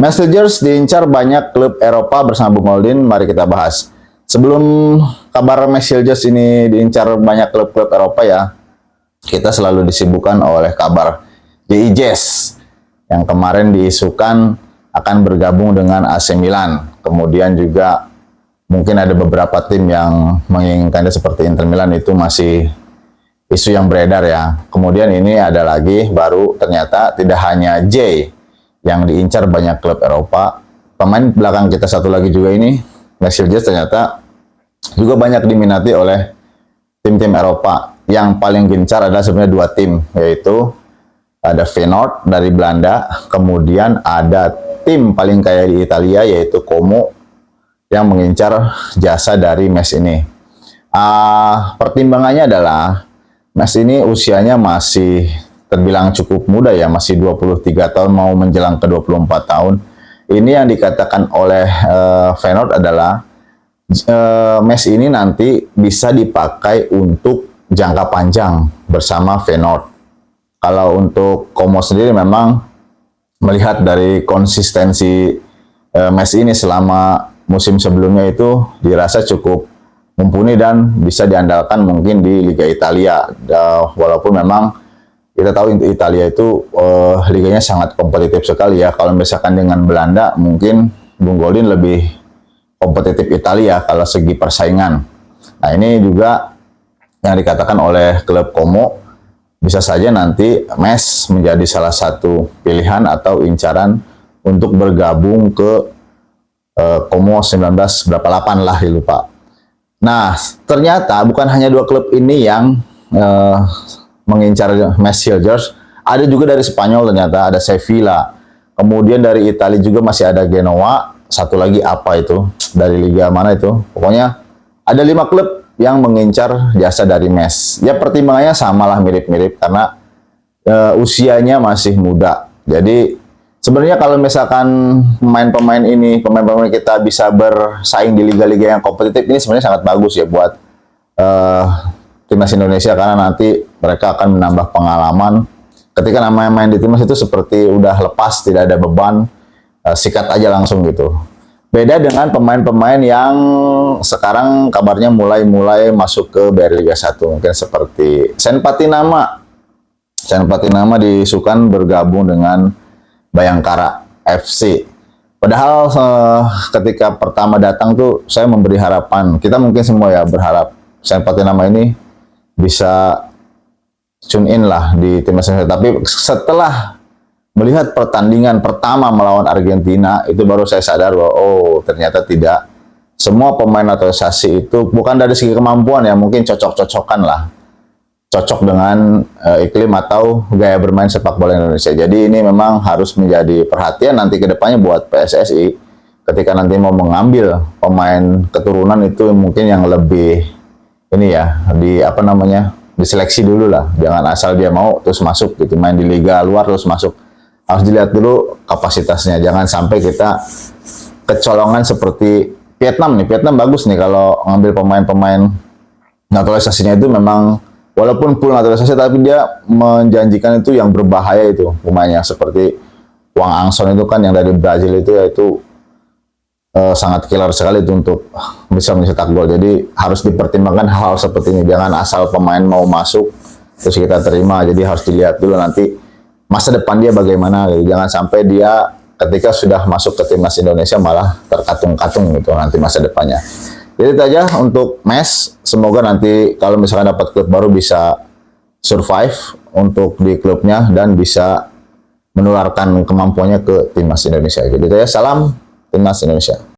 Messengers diincar banyak klub Eropa bersama Bung Holding, mari kita bahas. Sebelum kabar Messengers ini diincar banyak klub-klub Eropa ya, kita selalu disibukkan oleh kabar JI Jazz yang kemarin diisukan akan bergabung dengan AC Milan. Kemudian juga mungkin ada beberapa tim yang menginginkannya seperti Inter Milan, itu masih isu yang beredar ya. Kemudian ini ada lagi baru, ternyata tidak hanya J yang diincar banyak klub Eropa. Pemain belakang kita satu lagi juga ini, Messengers, ternyata juga banyak diminati oleh tim-tim Eropa. Yang paling gencar adalah sebenarnya dua tim, yaitu ada Feyenoord dari Belanda, kemudian ada tim paling kaya di Italia yaitu Como yang mengincar jasa dari Mes ini. Pertimbangannya adalah Mes ini usianya masih terbilang cukup muda ya, masih 23 tahun mau menjelang ke 24 tahun. Ini yang dikatakan oleh Feyenoord adalah Mes ini nanti bisa dipakai untuk jangka panjang bersama Feyenoord. Kalau untuk Como sendiri memang melihat dari konsistensi Mes ini selama musim sebelumnya itu dirasa cukup mumpuni dan bisa diandalkan mungkin di Liga Italia. Walaupun memang kita tahu Italia itu liganya sangat kompetitif sekali ya. Kalau misalkan dengan Belanda mungkin Bung Holding lebih kompetitif Italia kalau segi persaingan. Nah ini juga yang dikatakan oleh klub Como, bisa saja nanti Mes menjadi salah satu pilihan atau incaran untuk bergabung ke Como 1988 lah, lupa. Nah ternyata bukan hanya dua klub ini yang mengincar Messengers, ada juga dari Spanyol, ternyata ada Sevilla. Kemudian dari Italia juga masih ada Genoa, satu lagi apa itu dari liga mana itu, pokoknya ada 5 klub yang mengincar jasa dari Mes. Ya pertimbangannya samalah, mirip-mirip karena usianya masih muda. Jadi sebenarnya kalau misalkan pemain-pemain kita bisa bersaing di liga-liga yang kompetitif, ini sebenarnya sangat bagus ya buat timnas Indonesia, karena nanti mereka akan menambah pengalaman. Ketika namanya main di timnas itu seperti udah lepas, tidak ada beban, sikat aja langsung gitu. Beda dengan pemain-pemain yang sekarang kabarnya mulai masuk ke BRI Liga 1, mungkin seperti Sen Patinama. Sen Patinama diisukan bergabung dengan Bayangkara FC. Padahal ketika pertama datang tuh saya memberi harapan, kita mungkin semua ya berharap Sen Patinama ini bisa tune in lah di timnas Indonesia. Tapi setelah melihat pertandingan pertama melawan Argentina, itu baru saya sadar bahwa oh ternyata tidak semua pemain naturalisasi itu, bukan dari segi kemampuan ya, mungkin cocok-cocokan lah, cocok dengan iklim atau gaya bermain sepak bola Indonesia. Jadi ini memang harus menjadi perhatian nanti ke depannya buat PSSI ketika nanti mau mengambil pemain keturunan itu, mungkin yang lebih ini ya, diseleksi dulu lah, jangan asal dia mau terus masuk gitu, main di liga luar terus masuk. Harus dilihat dulu kapasitasnya, jangan sampai kita kecolongan seperti Vietnam nih. Vietnam bagus nih kalau ngambil pemain-pemain naturalisasinya, itu memang walaupun full naturalisasi tapi dia menjanjikan itu yang berbahaya itu pemainnya, seperti Wang Angson itu kan yang dari Brazil itu, yaitu sangat killer sekali itu untuk bisa mencetak gol. Jadi harus dipertimbangkan hal-hal seperti ini, jangan asal pemain mau masuk terus kita terima. Jadi harus dilihat dulu nanti masa depan dia bagaimana gitu. Jangan sampai dia ketika sudah masuk ke timnas Indonesia malah terkatung-katung gitu nanti masa depannya. Jadi itu aja untuk Mes. Semoga nanti kalau misalkan dapat klub baru bisa survive untuk di klubnya dan bisa menularkan kemampuannya ke timnas Indonesia. Jadi itu ya, salam Timnas Indonesia.